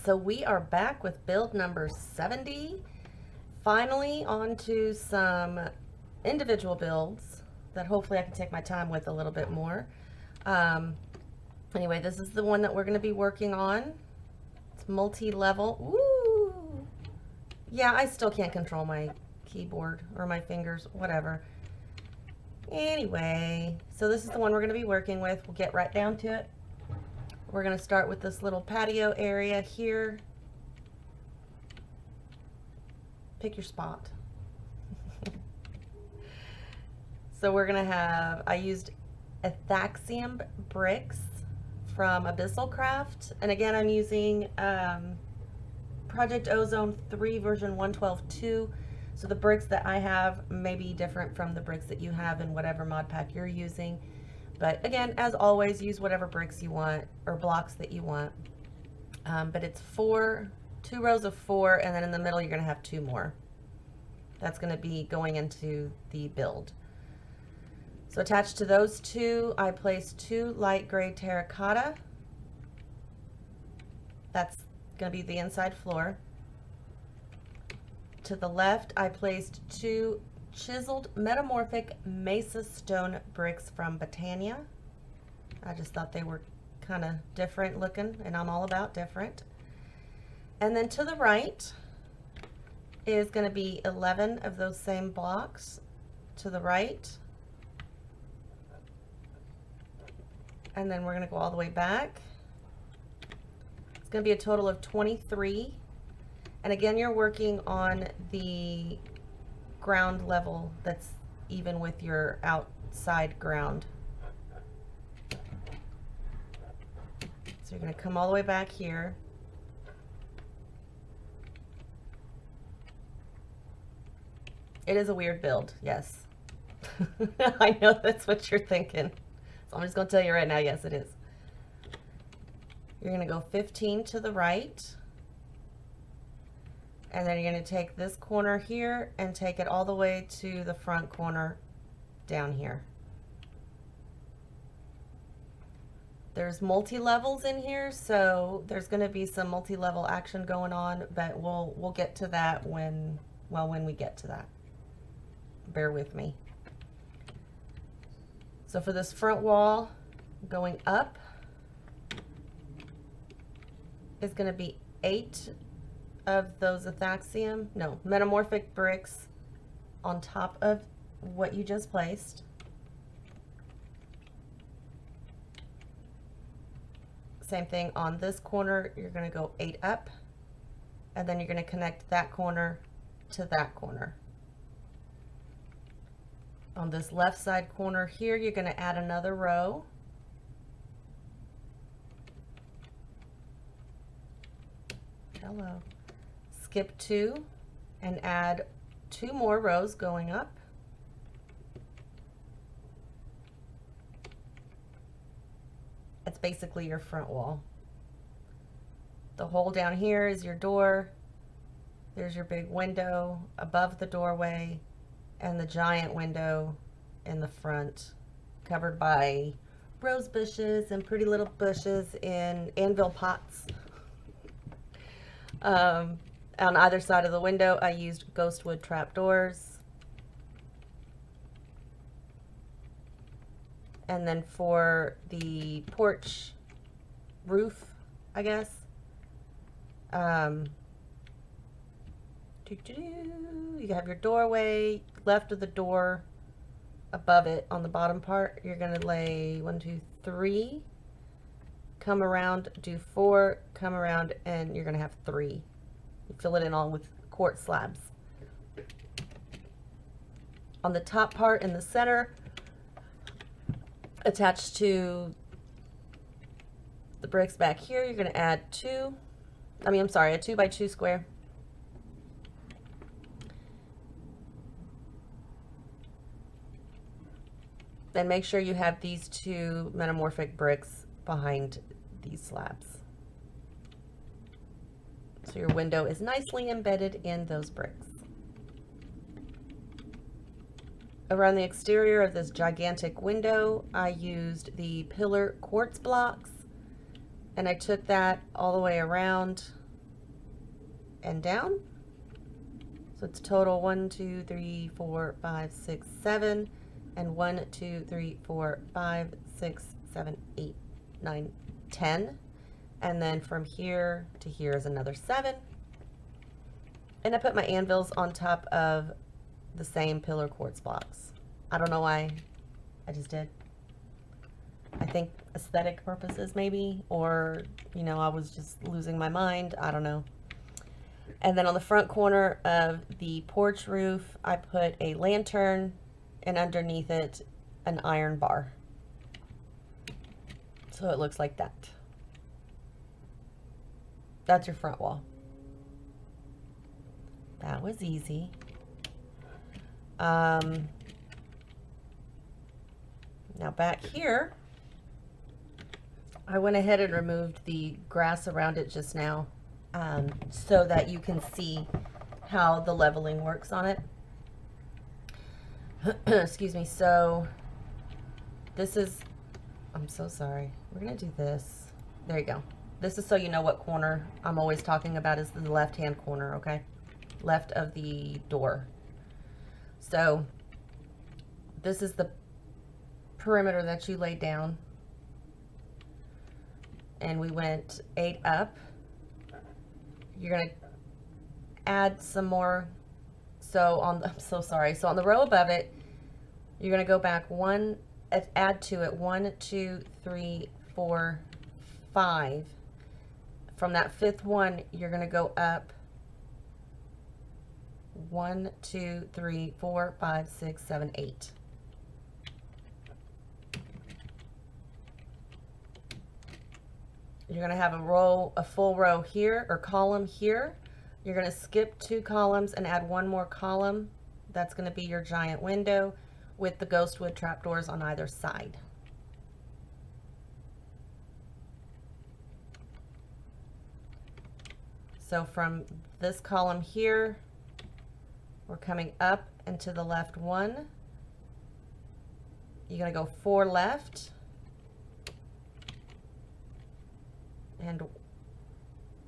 So we are back with build number 70. Finally on to some individual builds that hopefully I can take my time with a little bit more. Anyway, this is the one that we're going to be working on. It's multi-level. Ooh! Yeah, I still can't control my keyboard or my fingers, whatever. Anyway, so this is the one we're going to be working with. We'll get right down to it. We're going to start with this little patio area here. Pick your spot. So we're going to have, I used Ethaxium bricks from Abyssal Craft. And again, I'm using Project Ozone 3 version 112.2. So the bricks that I have may be different from the bricks that you have in whatever mod pack you're using. But again, as always, use whatever bricks you want or blocks that you want. But it's two rows of 4, and then in the middle you're going to have 2 more. That's going to be going into the build. So attached to those 2, I placed 2 light gray terracotta. That's going to be the inside floor. To the left, I placed 2 chiseled metamorphic mesa stone bricks from Botania. I just thought they were kind of different looking, and I'm all about different. And then to the right is going to be 11 of those same blocks to the right. And then we're going to go all the way back. It's going to be a total of 23. And again, you're working on the ground level that's even with your outside ground. So you're going to come all the way back here. It is a weird build, yes. I know that's what you're thinking. So I'm just going to tell you right now, yes, it is. You're going to go 15 to the right. And then you're going to take this corner here and take it all the way to the front corner down here. There's multi-levels in here, so there's going to be some multi-level action going on, but we'll get to that when we get to that. Bear with me. So for this front wall, going up is going to be 8 of those metamorphic bricks on top of what you just placed. Same thing on this corner, you're going to go 8 up, and then you're going to connect that corner to that corner. On this left side corner here, you're going to add another row. Hello. Skip 2 and add 2 more rows going up. That's basically your front wall. The hole down here is your door. There's your big window above the doorway and the giant window in the front, covered by rose bushes and pretty little bushes in anvil pots. On either side of the window, I used ghost wood trapdoors. And then for the porch roof, I guess, you have your doorway, left of the door, above it on the bottom part, you're going to lay 1, 2, 3, come around, do 4, come around, and you're going to have 3. You fill it in all with quartz slabs. On the top part in the center, attached to the bricks back here, you're going to add a 2 by 2 square. Then make sure you have these 2 metamorphic bricks behind these slabs. So your window is nicely embedded in those bricks. Around the exterior of this gigantic window, I used the pillar quartz blocks, and I took that all the way around and down. So it's total 1, 2, 3, 4, 5, 6, 7, and 1, 2, 3, 4, 5, 6, 7, 8, 9, 10. And then from here to here is another 7. And I put my anvils on top of the same pillar quartz blocks. I don't know why, I just did. I think aesthetic purposes maybe, or, you know, I was just losing my mind. I don't know. And then on the front corner of the porch roof, I put a lantern, and underneath it, an iron bar. So it looks like that. That's your front wall. That was easy. Now back here, I went ahead and removed the grass around it just now, so that you can see how the leveling works on it. Excuse me. So this is, I'm so sorry. We're going to do this. There you go. This is so you know what corner I'm always talking about is the left-hand corner, okay? Left of the door. So this is the perimeter that you laid down. And we went 8 up. You're going to add some more. So on the, I'm so sorry. So on the row above it, you're going to go back one, add to it 1, 2, 3, 4, 5. From that 5th one, you're going to go up 1, 2, 3, 4, 5, 6, 7, 8. You're going to have a full row here, or column here. You're going to skip 2 columns and add 1 more column. That's going to be your giant window with the ghost wood trapdoors on either side. So from this column here, we're coming up and to the left 1. You're going to go 4 left. And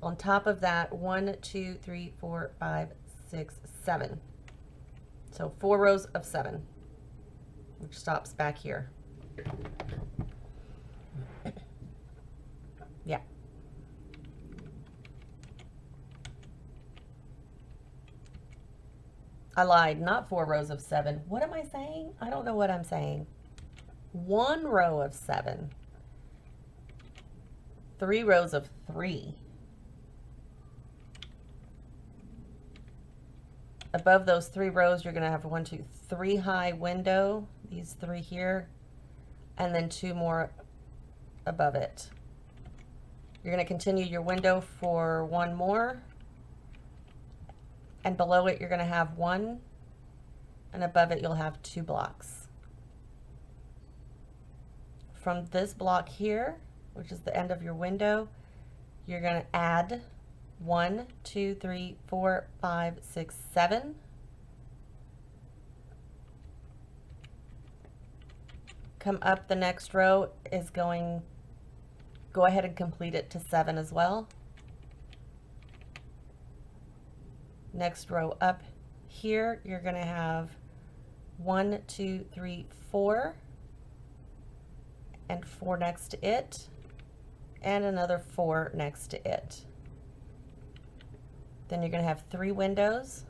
on top of that, 1, 2, 3, 4, 5, 6, 7. So 4 rows of 7, which stops back here. Yeah. I lied, not 4 rows of 7. What am I saying? I don't know what I'm saying. 1 row of 7. 3 rows of 3. Above those 3 rows, you're going to have 1, 2, 3 high window, these 3 here, and then 2 more above it. You're going to continue your window for 1 more, and below it you're going to have 1, and above it you'll have 2 blocks. From this block here, which is the end of your window, you're going to add 1, 2, 3, 4, 5, 6, 7. Come up the next row is go ahead and complete it to 7 as well. Next row up here, you're going to have 1, 2, 3, 4, and 4 next to it, and another 4 next to it. Then you're going to have 3 windows,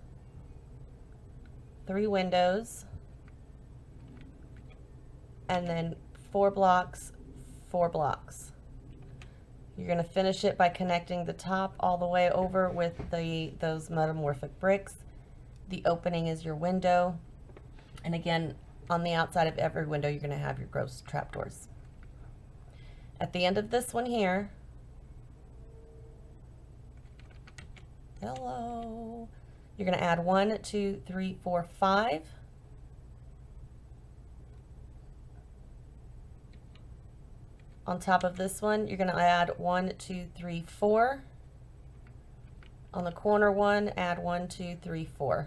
3 windows, and then 4 blocks, 4 blocks. You're going to finish it by connecting the top all the way over with those metamorphic bricks. The opening is your window. And again, on the outside of every window, you're going to have your ghost trapdoors. At the end of this one here, hello, you're going to add 1, 2, 3, 4, 5. On top of this one, you're going to add 1, 2, 3, 4. On the corner one, add 1, 2, 3, 4.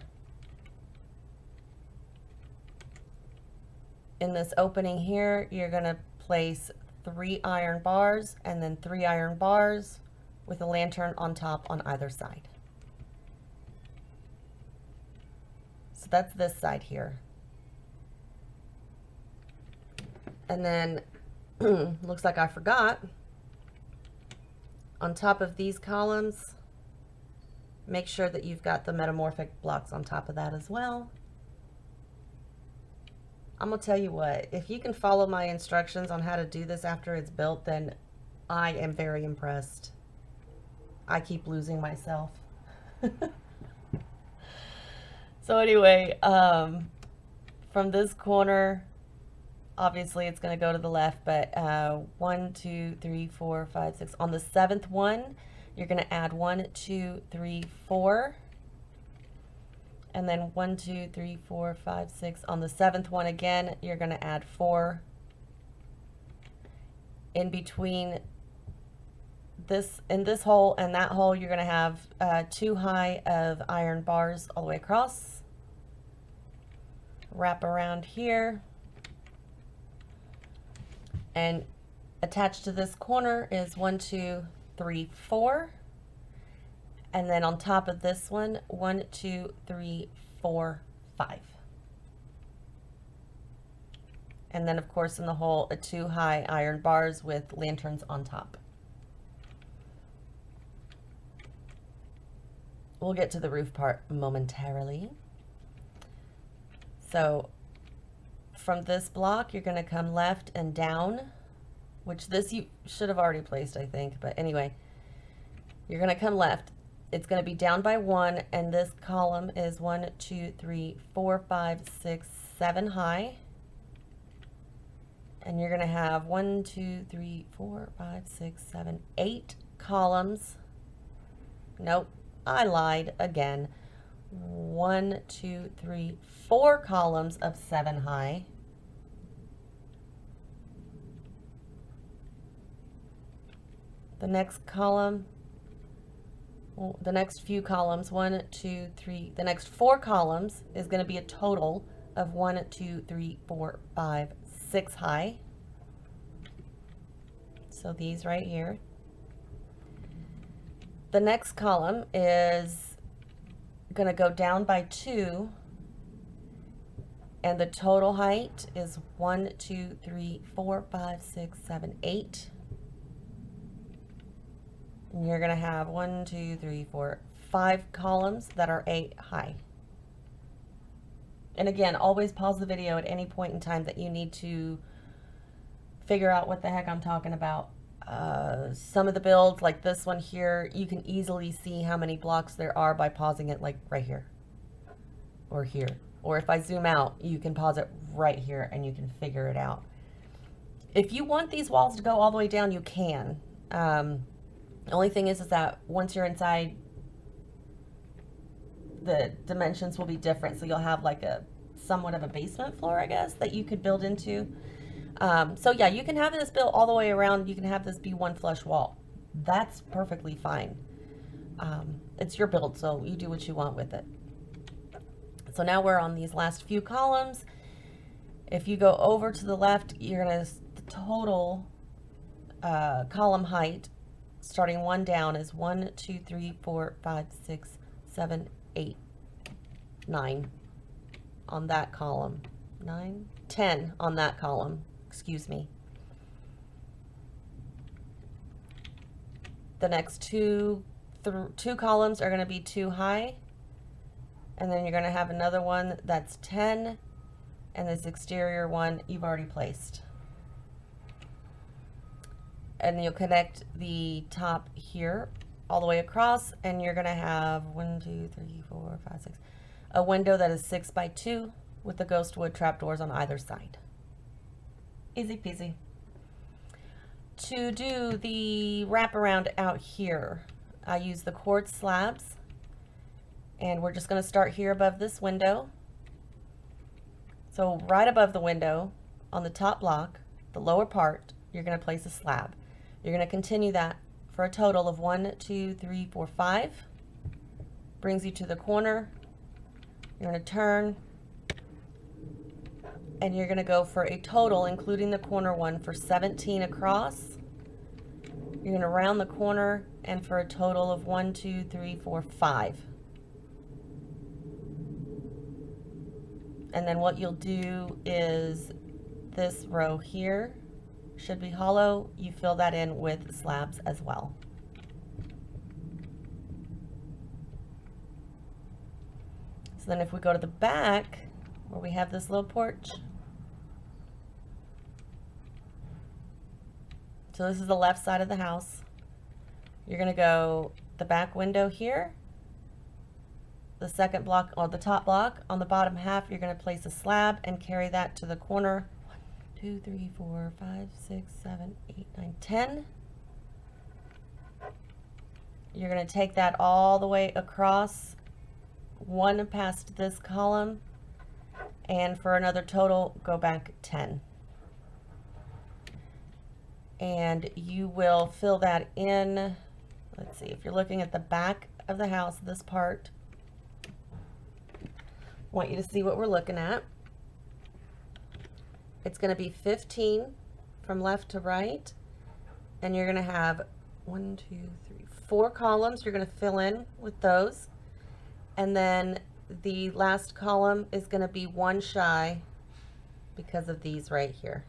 In this opening here, you're going to place 3 iron bars and then 3 iron bars with a lantern on top on either side. So that's this side here. And then, looks like I forgot, on top of these columns, make sure that you've got the metamorphic blocks on top of that as well. I'm gonna tell you what, if you can follow my instructions on how to do this after it's built, then I am very impressed. I keep losing myself. So anyway, from this corner, obviously it's gonna go to the left, but 1, 2, 3, 4, 5, 6. On the 7th one, you're gonna add 1, 2, 3, 4. And then 1, 2, 3, 4, 5, 6. On the 7th one again, you're going to add 4. In between this, in this hole and that hole, you're going to have 2 high of iron bars all the way across. Wrap around here. And attached to this corner is 1, 2, 3, 4. And then on top of this one, 1, 2, 3, 4, 5. And then of course in the hole, 2 high iron bars with lanterns on top. We'll get to the roof part momentarily. So from this block, you're going to come left and down, which this you should have already placed, I think. But anyway, you're going to come left. It's going to be down by 1, and this column is 1, 2, 3, 4, 5, 6, 7 high. And you're going to have 1, 2, 3, 4, 5, 6, 7, 8 columns. Nope, I lied again. 1, 2, 3, 4 columns of 7 high. The next column, well, the next few columns, 1, 2, 3, the next 4 columns is going to be a total of 1, 2, 3, 4, 5, 6 high. So these right here. The next column is going to go down by 2, and the total height is 1, 2, 3, 4, 5, 6, 7, 8. And you're going to have 1, 2, 3, 4, 5 columns that are 8 high. And again, always pause the video at any point in time that you need to figure out what the heck I'm talking about. Some of the builds, like this one here, you can easily see how many blocks there are by pausing it, like right here or here. Or if I zoom out, you can pause it right here and you can figure it out. If you want these walls to go all the way down, you can. The only thing is that once you're inside, the dimensions will be different. So you'll have like a somewhat of a basement floor, I guess, that you could build into. So yeah, you can have this built all the way around. You can have this be one flush wall. That's perfectly fine. It's your build, so you do what you want with it. So now we're on these last few columns. If you go over to the left, you're gonna, the total column height, starting 1 down, is 1, 2, 3, 4, 5, 6, 7, 8, 9 on that column. 9, 10 on that column. Excuse me. The next two columns are going to be 2 high, and then you're going to have another one that's 10, and this exterior one you've already placed. And you'll connect the top here all the way across, and you're going to have 1, 2, 3, 4, 5, 6, a window that is 6 by 2 with the ghost wood trapdoors on either side. Easy peasy. To do the wraparound out here, I use the quartz slabs, and we're just going to start here above this window. So right above the window on the top block, the lower part, you're going to place a slab. You're going to continue that for a total of 1, 2, 3, 4, 5. Brings you to the corner. You're going to turn, and you're going to go for a total, including the corner one, for 17 across. You're going to round the corner, and for a total of 1, 2, 3, 4, 5. And then what you'll do is this row here should be hollow. You fill that in with slabs as well. So then if we go to the back where we have this little porch, so this is the left side of the house. You're gonna go the back window here, the second block or the top block. On the bottom half, you're gonna place a slab and carry that to the corner. 1, 2, 3, 4, 5, 6, 7, 8, 9, 10. You're gonna take that all the way across, one past this column, and for another total, go back 10. And you will fill that in. Let's see, if you're looking at the back of the house, this part, I want you to see what we're looking at. It's going to be 15 from left to right, and you're going to have 1, 2, 3, 4 columns. You're going to fill in with those, and then the last column is going to be one shy because of these right here.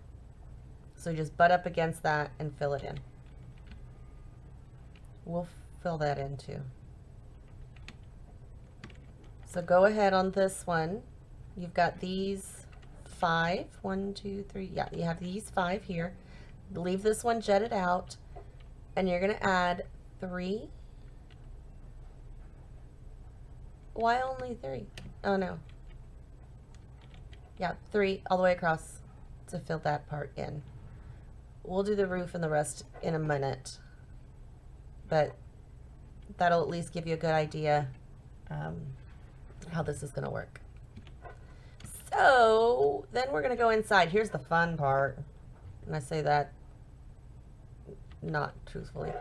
So you just butt up against that and fill it in. We'll fill that in too. So go ahead on this one. You've got these 5. 1, 2, 3. Yeah, you have these 5 here. Leave this one jetted out, and you're going to add 3. Why only 3? Oh no. Yeah, 3 all the way across to fill that part in. We'll do the roof and the rest in a minute, but that'll at least give you a good idea how this is going to work. So then we're going to go inside. Here's the fun part, and I say that not truthfully.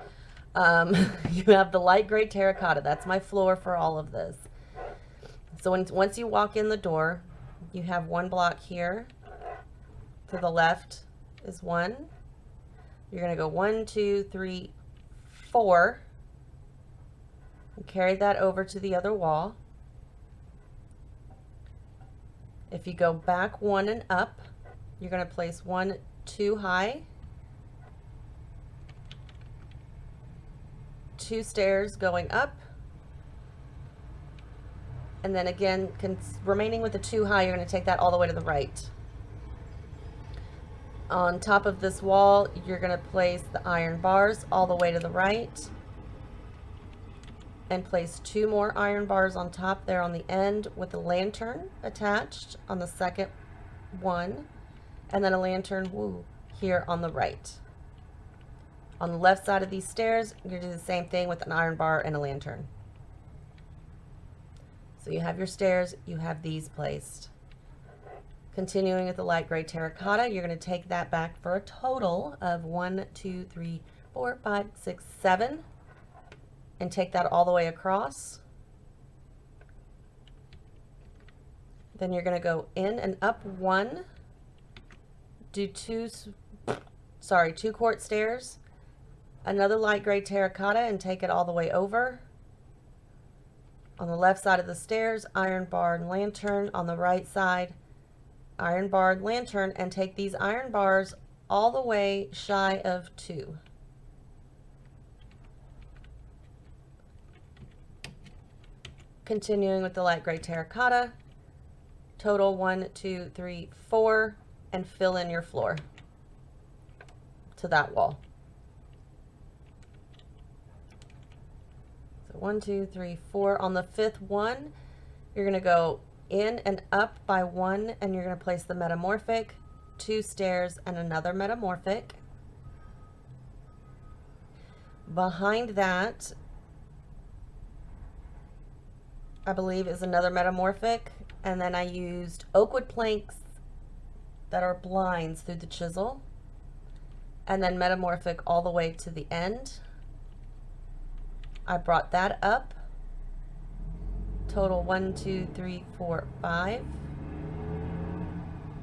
You have the light gray terracotta. That's my floor for all of this. So once you walk in the door, you have one block here. To the left is 1. You're going to go 1, 2, 3, 4, and carry that over to the other wall. If you go back 1 and up, you're going to place 1 too high, 2 stairs going up, and then again, remaining with the 2 high, you're going to take that all the way to the right. On top of this wall, you're going to place the iron bars all the way to the right, and place 2 more iron bars on top there on the end with a lantern attached on the second one, and then a lantern here on the right. On the left side of these stairs, you're going to do the same thing with an iron bar and a lantern. So you have your stairs, you have these placed. Continuing with the light gray terracotta, you're going to take that back for a total of 1, 2, 3, 4, 5, 6, 7, and take that all the way across. Then you're going to go in and up 1, do 2 quart stairs, another light gray terracotta, and take it all the way over. On the left side of the stairs, iron bar and lantern. On the right side, iron bar and lantern, and take these iron bars all the way shy of 2. Continuing with the light gray terracotta, total 1, 2, 3, 4, and fill in your floor to that wall. So 1, 2, 3, 4. On the 5th one, you're going to go in and up by 1, and you're going to place the metamorphic, 2 stairs, and another metamorphic. Behind that, I believe, is another metamorphic, and then I used oakwood planks that are blinds through the chisel, and then metamorphic all the way to the end. I brought that up. Total 1, 2, 3, 4, 5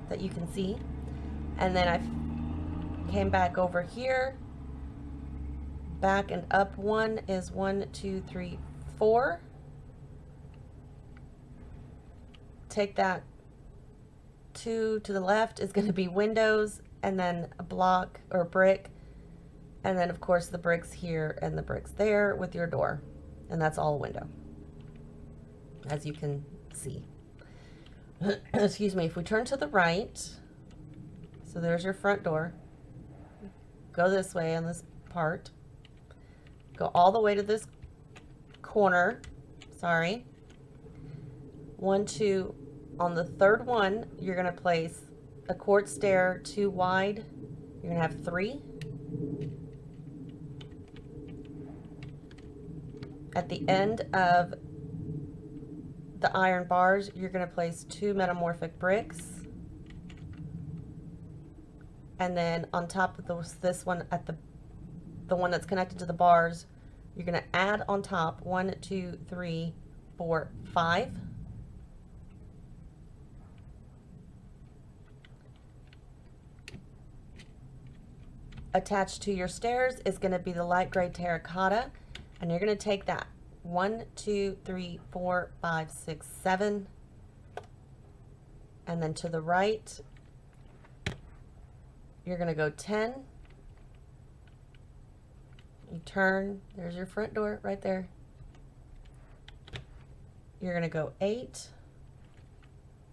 that you can see, and then I came back over here, back and up 1 is 1, 2, 3, 4. Take that two to the left is going to be windows, and then a block or a brick, and then of course the bricks here and the bricks there with your door, and that's all a window, as you can see. Excuse me. If we turn to the right, so there's your front door, go this way on this part, go all the way to this corner, sorry, 1, 2, on the third one, you're going to place a quartz stair 2 wide, you're going to have 3. At the end of the iron bars, you're going to place 2 metamorphic bricks. And then on top of this one, at the one that's connected to the bars, you're going to add on top 1, 2, 3, 4, 5. Attached to your stairs is going to be the light gray terracotta, and you're going to take that 1, 2, 3, 4, 5, 6, 7, and then to the right, you're going to go 10. You turn, there's your front door right there. You're going to go 8,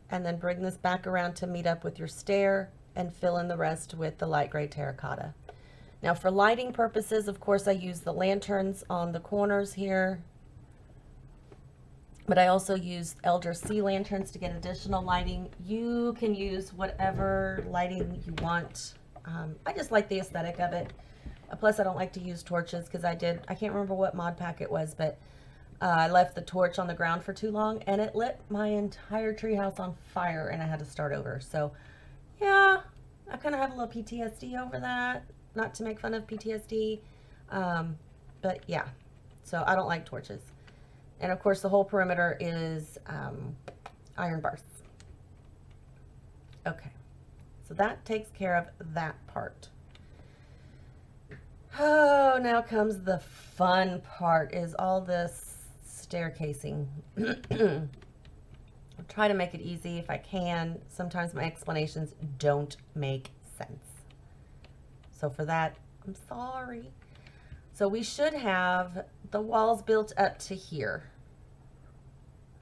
and then bring this back around to meet up with your stair and fill in the rest with the light gray terracotta. Now for lighting purposes, of course, I use the lanterns on the corners here, but I also use Elder C lanterns to get additional lighting. You can use whatever lighting you want. I just like the aesthetic of it. Plus, I don't like to use torches because I can't remember what mod pack it was, but I left the torch on the ground for too long and it lit my entire treehouse on fire and I had to start over. So yeah, I kind of have a little PTSD over that. Not to make fun of PTSD, but yeah, so I don't like torches. And of course the whole perimeter is iron bars. Okay, so that takes care of that part. Oh, now comes the fun part, is all this staircasing. I'll try to make it easy if I can. Sometimes my explanations don't make sense. So for that, I'm sorry. So we should have the walls built up to here,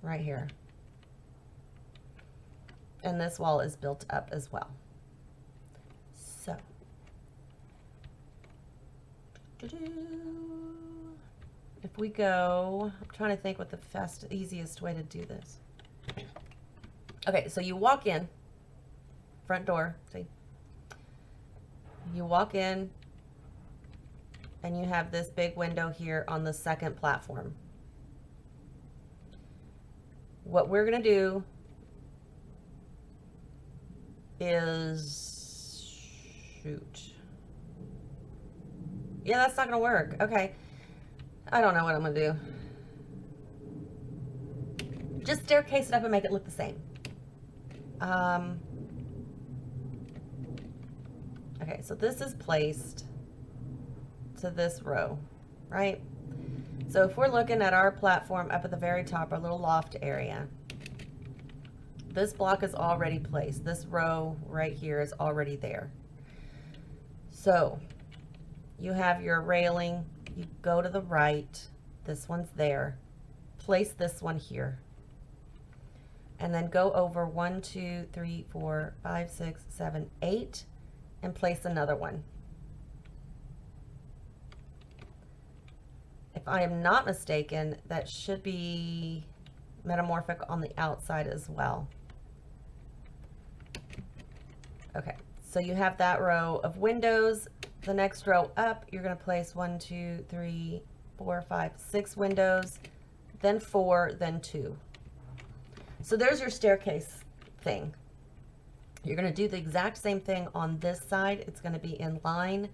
right here. And this wall is built up as well. So, if we go, I'm trying to think what the easiest way to do this. Okay, so you walk in, front door, see? You walk in and you have this big window here on the second platform. What we're going to do is, shoot. Yeah, that's not going to work. Okay. I don't know what I'm going to do. Just staircase it up and make it look the same. Okay, so this is placed to this row, right? So if we're looking at our platform up at the very top, our little loft area, this block is already placed. This row right here is already there. So you have your railing, you go to the right, this one's there, place this one here, and then go over 1, 2, 3, 4, 5, 6, 7, 8, and place another one. If I am not mistaken, that should be metamorphic on the outside as well. Okay, so you have that row of windows. The next row up, you're going to place 1, 2, 3, 4, 5, 6 windows, then 4, then 2. So there's your staircase thing. You're going to do the exact same thing on this side. It's going to be in line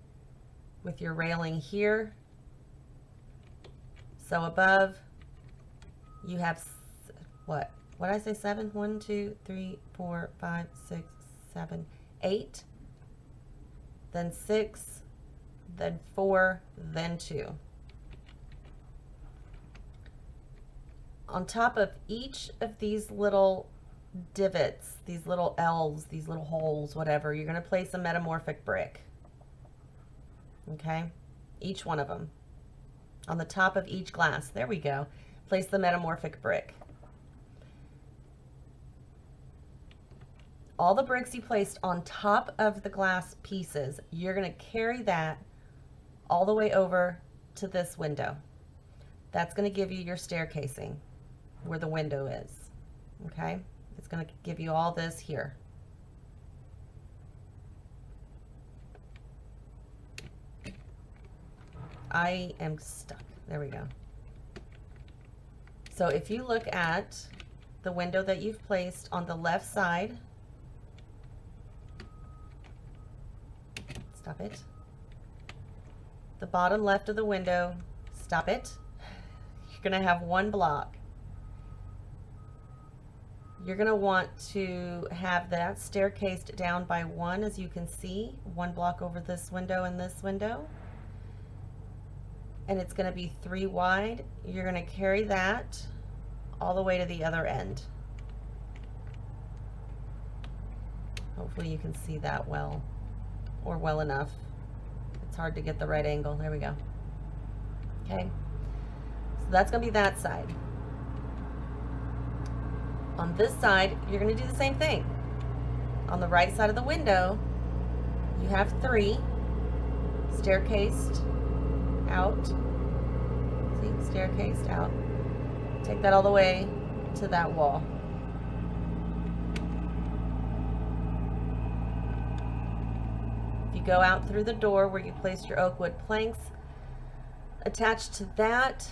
with your railing here. So above, you have, what did I say, 7? 1, 2, 3, 4, 5, 6, 7, 8. Then 6, then 4, then 2. On top of each of these little divots, these little L's, these little holes, whatever, you're going to place a metamorphic brick. Okay? Each one of them. On the top of each glass. There we go. Place the metamorphic brick. All the bricks you placed on top of the glass pieces, you're going to carry that all the way over to this window. That's going to give you your staircasing where the window is. Okay? It's going to give you all this here. I am stuck. There we go. So if you look at the window that you've placed on the left side, stop it. The bottom left of the window, stop it. You're going to have one block. You're going to want to have that staircased down by one, as you can see, one block over this window and this window. And it's going to be 3 wide. You're going to carry that all the way to the other end. Hopefully you can see that well, or well enough. It's hard to get the right angle. There we go. Okay, so that's going to be that side. On this side, you're going to do the same thing. On the right side of the window, you have 3 staircased out. See, staircased out. Take that all the way to that wall. If you go out through the door where you placed your oak wood planks, attached to that,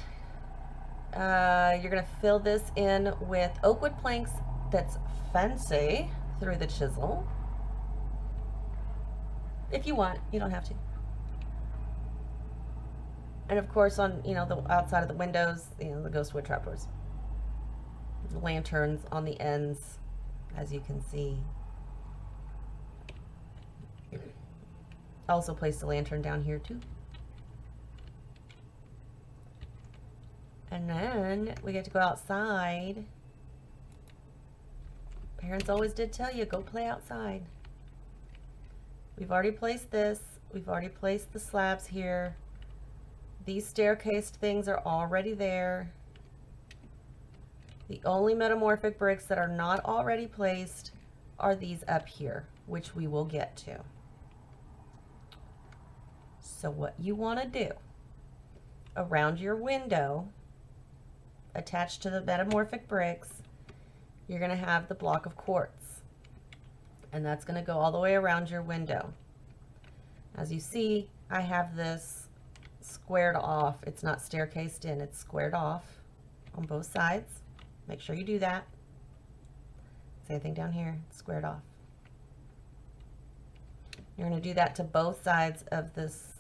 you're going to fill this in with oak wood planks that's fancy through the chisel. If you want, you don't have to. And of course, on the outside of the windows, the ghost wood trapdoors, the lanterns on the ends, as you can see. Also placed a lantern down here too. And then we get to go outside. Parents always did tell you, go play outside. We've already placed this. We've already placed the slabs here. These staircased things are already there. The only metamorphic bricks that are not already placed are these up here, which we will get to. So what you want to do, around your window, attached to the metamorphic bricks, you're going to have the block of quartz. And that's going to go all the way around your window. As you see, I have this squared off. It's not staircased in, it's squared off on both sides. Make sure you do that. Same thing down here, it's squared off. You're going to do that to both sides of this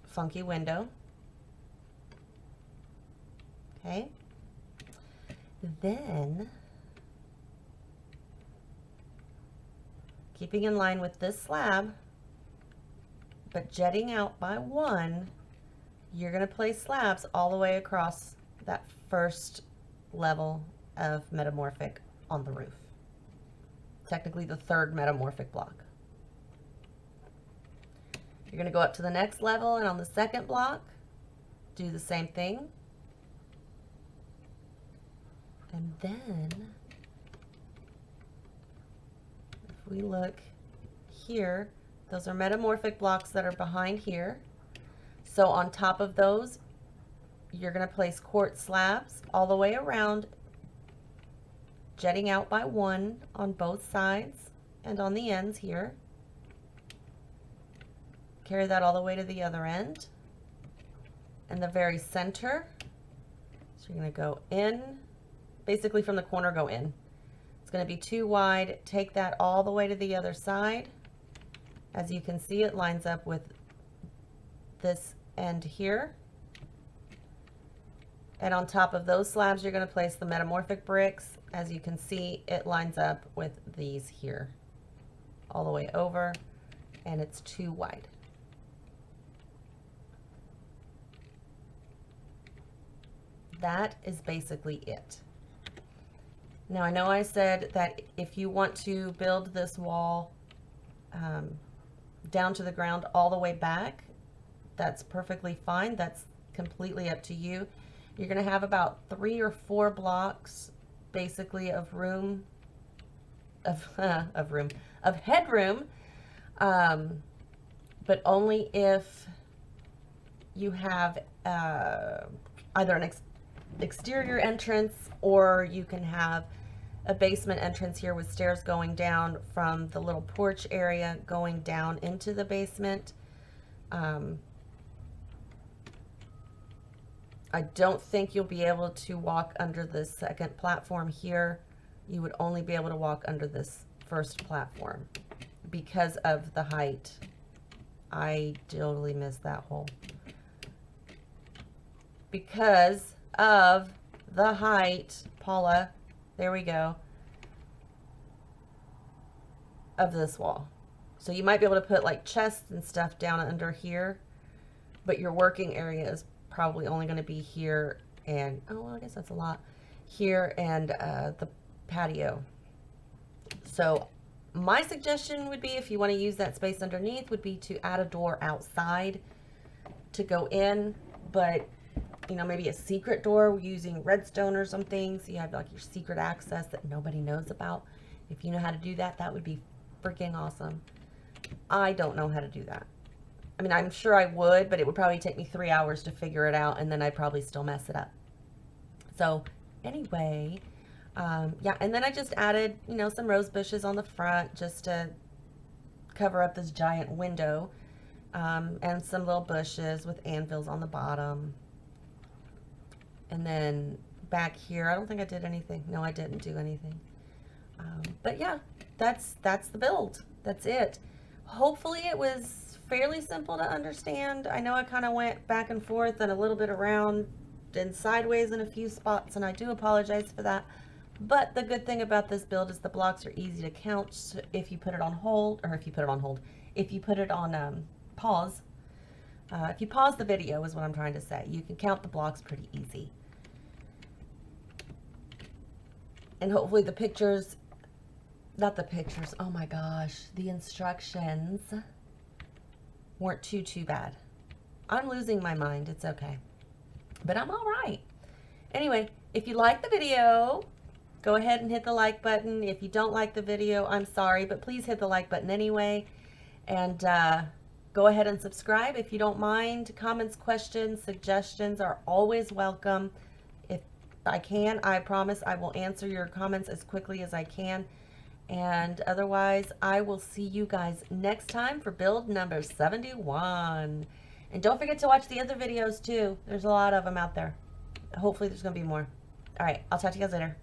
funky window. Okay. Then, keeping in line with this slab, but jetting out by 1, you're going to place slabs all the way across that first level of metamorphic on the roof. Technically the 3rd metamorphic block. You're going to go up to the next level, and on the 2nd block, do the same thing. And then, if we look here, those are metamorphic blocks that are behind here. So on top of those, you're going to place quartz slabs all the way around, jetting out by 1 on both sides and on the ends here. Carry that all the way to the other end. And the very center, so you're going to go in, basically from the corner go in. It's going to be 2 wide. Take that all the way to the other side. As you can see, it lines up with this end here. And on top of those slabs, you're going to place the metamorphic bricks. As you can see, it lines up with these here all the way over, and it's 2 wide. That is basically it. Now I know I said that if you want to build this wall down to the ground all the way back, that's perfectly fine. That's completely up to you. You're going to have about 3 or 4 blocks basically of room, of headroom, but only if you have either an exterior entrance, or you can have a basement entrance here with stairs going down from the little porch area going down into the basement. I don't think you'll be able to walk under this second platform here. You would only be able to walk under this first platform because of the height. I totally missed that hole. Because of the height, Paula, there we go, of this wall. So you might be able to put like chests and stuff down under here, but your working area is probably only going to be here and, oh, well, I guess that's a lot, here and the patio. So my suggestion would be, if you want to use that space underneath, would be to add a door outside to go in, but you know, maybe a secret door using redstone or something, so you have like your secret access that nobody knows about. If you know how to do that, that would be freaking awesome. I don't know how to do that. I mean, I'm sure I would, but it would probably take me 3 hours to figure it out, and then I'd probably still mess it up. So anyway, yeah, and then I just added, you know, some rose bushes on the front just to cover up this giant window, and some little bushes with anvils on the bottom. And then back here, I don't think I did anything. No, I didn't do anything. But yeah, that's the build. That's it. Hopefully it was fairly simple to understand. I know I kind of went back and forth and a little bit around and sideways in a few spots, and I do apologize for that. But the good thing about this build is the blocks are easy to count. So if you put it on hold, or if you put it on hold, if you put it on pause, if you pause the video is what I'm trying to say, you can count the blocks pretty easy. And hopefully the pictures, not the pictures, oh my gosh, the instructions weren't too bad. I'm losing my mind, it's okay. But I'm all right. Anyway, if you like the video, go ahead and hit the like button. If you don't like the video, I'm sorry, but please hit the like button anyway. And go ahead and subscribe if you don't mind. Comments, questions, suggestions are always welcome. If I can, I promise I will answer your comments as quickly as I can. And otherwise, I will see you guys next time for build number 71. And don't forget to watch the other videos too. There's a lot of them out there. Hopefully there's going to be more. All right, I'll talk to you guys later.